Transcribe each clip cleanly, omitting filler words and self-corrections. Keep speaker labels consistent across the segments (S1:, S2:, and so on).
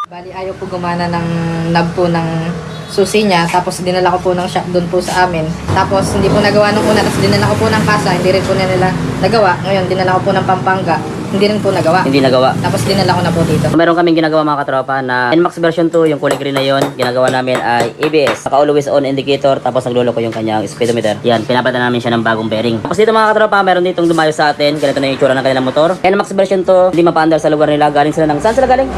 S1: Bali, ayaw po gumana ng knob po ng susi niya. Tapos dinala ko po ng shop doon po sa amin. Tapos hindi po nagawa nung una. Tapos dinala ko po ng kasa. Hindi rin po nila nagawa. Ngayon, dinala ko po ng Pampanga. Hindi rin po nagawa.
S2: Hindi nagawa.
S1: Tapos dinala ko na po dito.
S2: Meron kaming ginagawa mga katropa na NMAX version 2, yung kulay green na yun, ginagawa namin ay ABS. Naka always on indicator, tapos naglolo ko yung kanyang speedometer. Yan, pinapatan namin siya ng bagong bearing. Tapos dito mga katropa, meron ditong dumayo sa atin. Ganito na yung itsura ng kanilang motor. NMAX version 2, hindi mapaandar sa lugar nila. Galing sila ng, saan sila galing?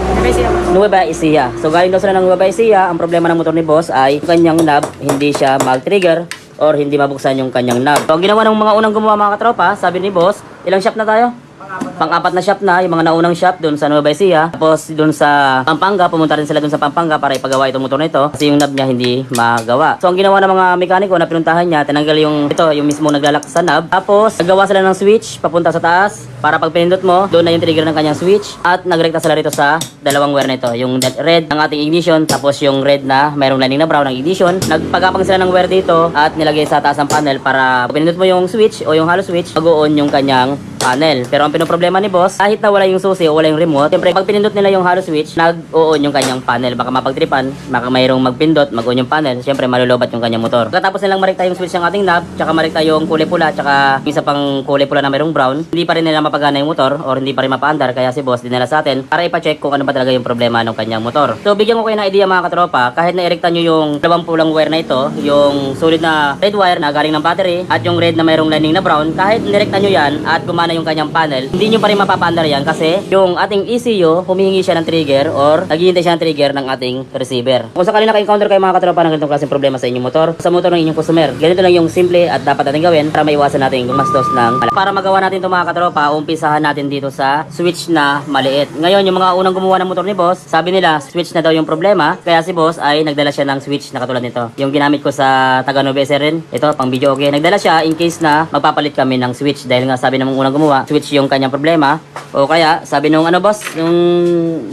S2: Nueva Ecija. So galing daw sila ng Nueva Ecija. Ang problema ng motor ni boss ay yung kanyang knob, hindi siya mag-trigger or hindi mabuksan yung kanyang knob. So ang ginawa ng mga unang gumawa mga katropa, sabi ni boss, ilang shop na tayo? Pang-apat na shop na, yung mga naunang shop doon sa Nueva Ecija. Tapos doon sa Pampanga, pumunta rin sila doon sa Pampanga para ipagawa itong motor na ito kasi yung knob niya hindi magawa. So ang ginawa ng mga mekaniko na pinuntahan niya, tinanggal yung mismo naglalak sa knob. Tapos nagawa sila ng switch papunta sa taas para pag pinindot mo, doon na yung trigger ng kanyang switch. At nagrekta sila rito sa dalawang wire na ito, yung red ng ating ignition, tapos yung red na mayroong lining na brown ng ignition. Nagpagapang sila ng wire dito at nilagay sa taas ng panel para pag pinindot mo yung switch o yung hollow switch, mag-on yung kanyang panel. Pero ang pinoproblema ni boss, kahit na wala yung susi o wala yung remote, siyempre pag pinindot nila yung hollow switch, nag-on yung kanyang panel. Baka mapagtripan, baka mayroong magpindot, mag-on yung panel, siyempre malulobat yung kanyang motor. Pagkatapos nilang marekta yung switch ng ating knob, tsaka marekta yung kulay pula, tsaka isa pang kulay pula na mayroong brown, hindi pa rin nila mapagana yung motor or hindi pa rin mapaandar, kaya si boss dinala sa atin para ipacheck kung ano ba talaga yung problema ng kanyang motor. So bigyan ko kayo ng idea mga katropa, kahit na irekta nyo yung dalawang pulang wire na ito, yung solid na red wire na galing ng battery at yung red na mayroong lining na brown, kahit nirekta nyo yan at gumana yung kanyang panel, hindi nyo pa rin mapapaandar yan kasi yung ating ECU humihingi siya ng trigger or naghihintay siya ng trigger ng ating receiver. Kung sakali naka-encounter kayo mga katropa ng ganitong klaseng problema sa inyong motor, sa motor ng inyong customer, ganito lang yung simple at dapat natin gawin para maiwasan natin gumastos ng malaki. Para magawa natin ito mga katropa, umpisahan natin dito sa switch na maliit. Ngayon yung mga unang gumawa ng motor ni boss, sabi nila switch na daw yung problema, kaya si boss ay nagdala siya ng switch na katulad nito. Yung ginamit ko sa taga Nueva Ecija rin, ito pang video okay. Nagdala siya in case na magpapalit kami ng switch dahil nga sabi ng unang gumawa, switch yung kanyang problema. O kaya, sabi nung boss, yung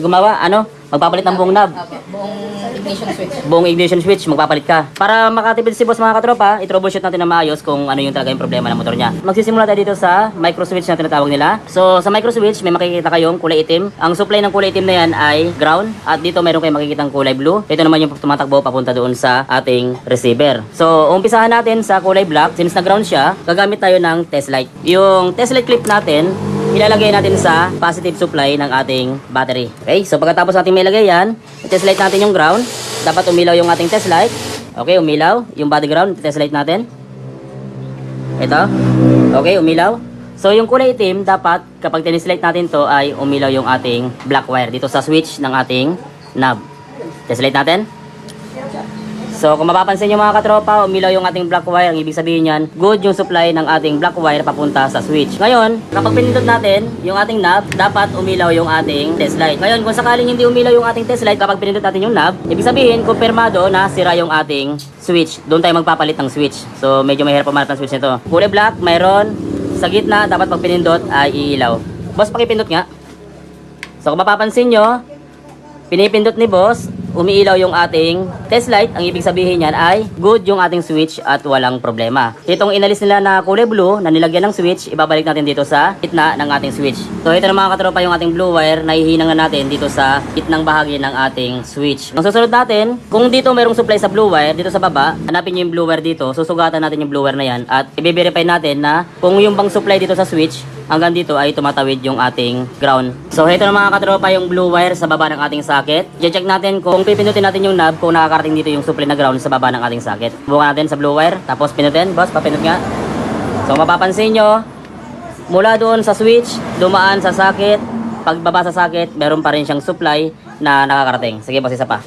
S2: gumawa, magpapalit ng buong knob.
S1: Buong ignition switch.
S2: Buong ignition switch, magpapalit ka. Para makatipid si boss mga katropa, i-troubleshoot natin na maayos kung ano yung talaga yung problema ng motor niya. Magsisimula tayo dito sa micro switch na tinatawag nila. So, sa micro switch, may makikita kayong kulay itim. Ang supply ng kulay itim na yan ay ground. At dito mayroon kayong makikitang kulay blue. Ito naman yung tumatakbo papunta doon sa ating receiver. So, umpisahan natin sa kulay black. Since na ground siya, gagamit tayo ng test light. Yung test light clip natin, ilalagay natin sa positive supply ng ating battery. Okay, so pagkatapos natin may lagay yan, test light natin yung ground. Dapat umilaw yung ating test light. Okay, umilaw. Yung body ground, test light natin. Ito. Okay, umilaw. So yung kulay itim, dapat kapag tinislight natin to ay umilaw yung ating black wire dito sa switch ng ating knob. Test light natin. So kung mapapansin nyo mga katropa, umilaw yung ating black wire. Ang ibig sabihin yan, good yung supply ng ating black wire papunta sa switch. Ngayon, kapag pinindot natin yung ating knob, dapat umilaw yung ating test light. Ngayon, kung sakaling hindi umilaw yung ating test light kapag pinindot natin yung knob, ibig sabihin, kumpirmado na sira yung ating switch. Doon tayo magpapalit ng switch. So medyo mahirap pumanap ng switch nito. Kulay black, mayroon. Sa gitna, dapat pag pinindot ay iilaw. Boss, pakipindot nga. So kung mapapansin nyo, pinipindot ni boss, umiilaw yung ating test light. Ang ibig sabihin yan ay good yung ating switch at walang problema. Itong inalis nila na kulay blue na nilagyan ng switch, ibabalik natin dito sa gitna ng ating switch. So ito na mga katropa yung ating blue wire na hihinang na natin dito sa gitnang bahagi ng ating switch. Ang susunod natin, kung dito mayroong supply sa blue wire, dito sa baba, hanapin nyo yung blue wire dito, susugatan natin yung blue wire na yan at i-verify natin na kung yung bang supply dito sa switch, hanggang dito ay tumatawid yung ating ground. So ito na mga katropa yung blue wire sa baba ng ating socket. I-check natin kung pipindutin natin yung knob kung nakakarating dito yung supply na ground sa baba ng ating socket. Bukan natin sa blue wire, tapos pinutin. Boss, papindot nga. So mapapansin nyo, mula doon sa switch, dumaan sa socket. Pagbaba sa socket, meron pa rin siyang supply na nakakarating. Sige boss, isa pa.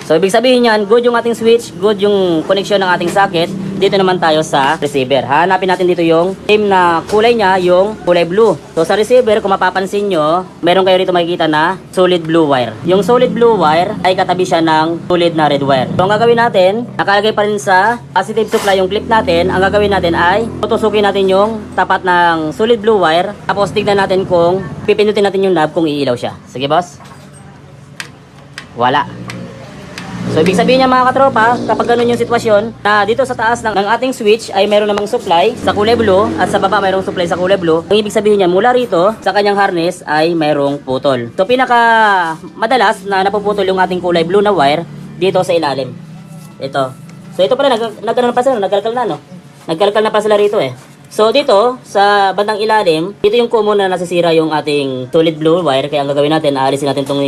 S2: So ibig sabihin yan, good yung ating switch, good yung connection ng ating socket. Dito naman tayo sa receiver. Hanapin natin dito yung same na kulay niya, yung kulay blue. So sa receiver, kung mapapansin nyo, meron kayo rito makikita na solid blue wire. Yung solid blue wire ay katabi siya ng solid na red wire. So ang gagawin natin, nakalagay pa rin sa positive supply yung clip natin. Ang gagawin natin ay tutusukin natin yung tapat ng solid blue wire. Tapos tignan natin kung pipindutin natin yung knob kung iilaw siya. Sige boss. Wala. So ibig sabihin niya mga katropa, kapag ganun yung sitwasyon, na dito sa taas ng ating switch ay mayroon namang supply sa kulay blue at sa baba mayroong supply sa kulay blue. Ang ibig sabihin niya mula rito sa kanyang harness ay mayroong putol. So pinaka madalas na napuputol yung ating kulay blue na wire dito sa ilalim. Ito. So ito pala nagkalkal pa sila, nagkalkal na no. Nagkalkal na pa sila rito eh. So dito sa bandang ilalim, dito yung common na nasisira yung ating solid blue wire, kaya ang gagawin natin, aalisin natin tong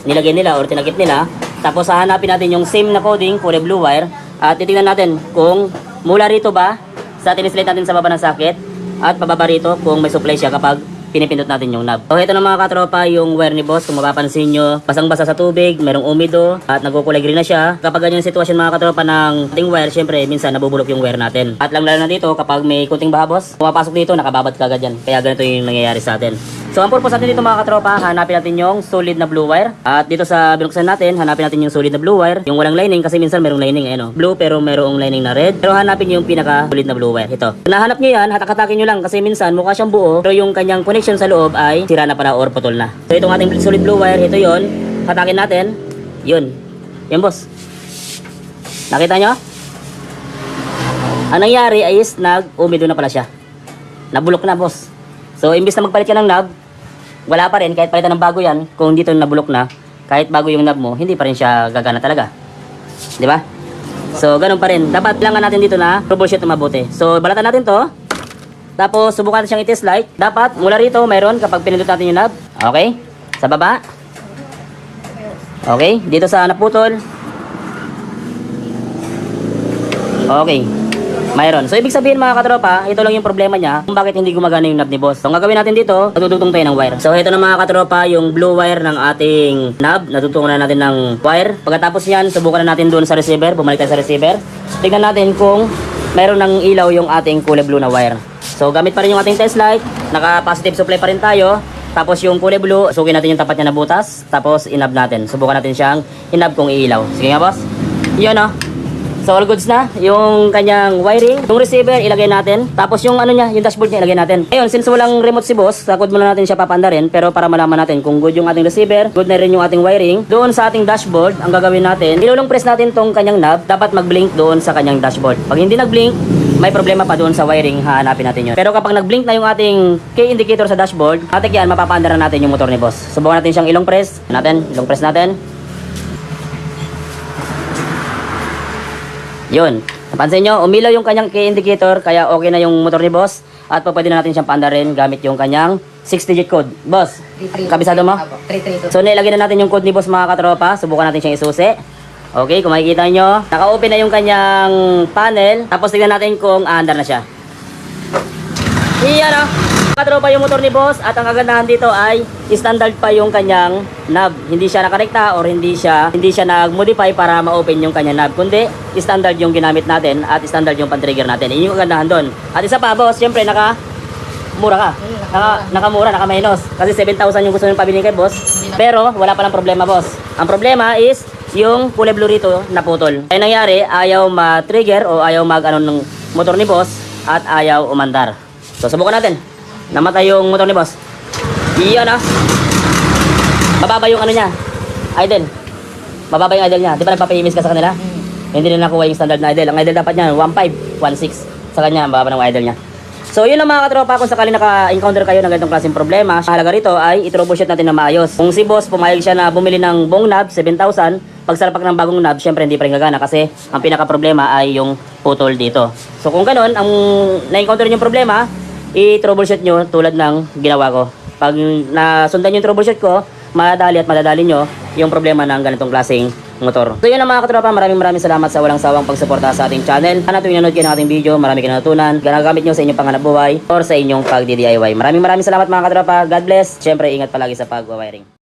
S2: nilagay nila or tinagip nila. Tapos hahanapin natin yung same na coding, kulay blue wire, at titingnan natin kung mula rito ba sa tinislate natin sa baba ng socket at pababa rito kung may supply siya kapag pinipindot natin yung knob. So ito na mga katropa yung wire ni boss. Kung mapapansin nyo, basang-basa sa tubig, merong umido at nagkukulay green na siya. Kapag ganyan yung sitwasyon mga katropa ng ating wire, syempre minsan nabubulok yung wire natin. At lang lalo na dito kapag may kunting baha boss, pumapasok dito, nakababad kagad yan. Kaya ganito yung nangyayari sa atin. So ang purpose natin dito mga katropa, hanapin natin yung solid na blue wire. At dito sa binuksan natin, hanapin natin yung solid na blue wire. Yung walang lining kasi minsan merong lining eh no. Blue pero merong lining na red. Pero hanapin nyo yung pinaka solid na blue wire. Ito. Kung nahanap nyo yan, hatak-hatakin nyo lang kasi minsan mukha siyang buo pero yung kanyang connection sa loob ay sira na pala or putol na. So itong ating solid blue wire, ito yon. Hatakin natin. Yun. Yan boss. Nakita nyo? Ang nangyari ay nag-umido na pala siya. Nabulok na boss. So imbis na magpalit ka ng knob, wala pa rin, kahit palitan ng bago yan, kung dito nabulok na, kahit bago yung knob mo, hindi pa rin siya gagana talaga. Di ba? So, ganun pa rin. Dapat langan natin dito na troubleshoot na mabuti. So, balatan natin to. Tapos, subukan natin siyang i-test light. Dapat, mula rito, mayroon kapag pinindot natin yung knob. Okay? Sa baba. Okay? Dito sa naputol. Okay. Mayroon. So, ibig sabihin mga katropa, ito lang yung problema niya kung bakit hindi gumagana yung knob ni boss. So, ang gagawin natin dito, natutugtong tayo ng wire. So, ito na mga katropa, yung blue wire ng ating knob. Natutugtungan na natin ng wire. Pagkatapos yan, subukan na natin doon sa receiver. Bumalik tayo sa receiver. Tignan natin kung mayroon ng ilaw yung ating kulay blue na wire. So, gamit pa rin yung ating test light. Naka-positive supply pa rin tayo. Tapos yung kulay blue, sukin natin yung tapat niya na butas. Tapos, inab natin. Subukan natin siyang inab kung iilaw. Sige nga, boss. Yun, oh. So all goods na, yung kanyang wiring, yung receiver ilagay natin, tapos yung ano niya, yung dashboard niya ilagay natin. Ayun, since walang remote si boss, sakod muna natin siya papandarin, pero para malaman natin kung good yung ating receiver, good na rin yung ating wiring. Doon sa ating dashboard, ang gagawin natin, ilulong press natin tong kanyang knob, dapat mag-blink doon sa kanyang dashboard. Pag hindi nag-blink, may problema pa doon sa wiring, hahanapin natin yun. Pero kapag nag-blink na yung ating key indicator sa dashboard, atik yan, mapapaandaran natin yung motor ni boss. Subukan natin siyang ilong press natin. Yun. Napansin nyo, umilaw yung kanyang key indicator, kaya okay na yung motor ni boss. At pwede na natin siyang paandarin gamit yung kanyang 6-digit code. Boss, kabisado mo?
S1: 332.
S2: So, nilagay na natin yung code ni boss mga katropa. Subukan natin siyang isusi. Okay, kung makikita nyo, naka-open na yung kanyang panel. Tapos tignan natin kung aandar na siya. Iyan o. Katropa yung motor ni boss at ang kagandahan dito ay standard pa yung kanyang knob. Hindi siya nakarekta or hindi siya nag-modify para ma-open yung kanyang knob, kundi standard yung ginamit natin at standard yung pan-trigger natin. Yun yung kagandahan doon. At isa pa boss, syempre nakamura ka. Nakamura, naka-minus. Kasi 7,000 yung gusto nyo pabiling kay boss. Pero wala pa ng problema boss. Ang problema is yung kulay blue rito naputol. Kaya nangyari, ayaw ma-trigger o ayaw mag-ano ng motor ni boss at ayaw umandar. So subukan natin. Namatay yung motor ni boss. Iyan ah. Mababa yung ano niya. Idle. Mababa yung idle niya. Di ba nagpapahimis ka sa kanila? Hindi na nakuha yung standard na idle. Ang idle dapat niya 1.5, 1.6. Sa kanya, mababa ng idle niya. So yun ang mga katropa, kung sakali naka-encounter kayo ng ganitong klaseng problema, halaga rito ay i-troubleshoot natin na maayos. Kung si boss pumayag siya na bumili ng buong knob, 7,000, pagsalpak ng bagong knob, syempre hindi pa rin gagana kasi ang pinaka-problema ay yung putol dito. So kung ganun, ang na-encounter yung problema, i-troubleshoot nyo tulad ng ginawa ko. Pag nasundan yung troubleshoot ko, madadali nyo yung problema ng ganitong klaseng motor. So yun ang mga katropa, maraming salamat sa walang sawang pagsuporta sa ating channel. Sana tuwing nanood kayo ng ating video, marami kayo natutunan, ginagamit nyo sa inyong panganap buhay or sa inyong pag-DIY. Maraming salamat mga katropa. God bless. Siyempre, ingat palagi sa pag-wiring.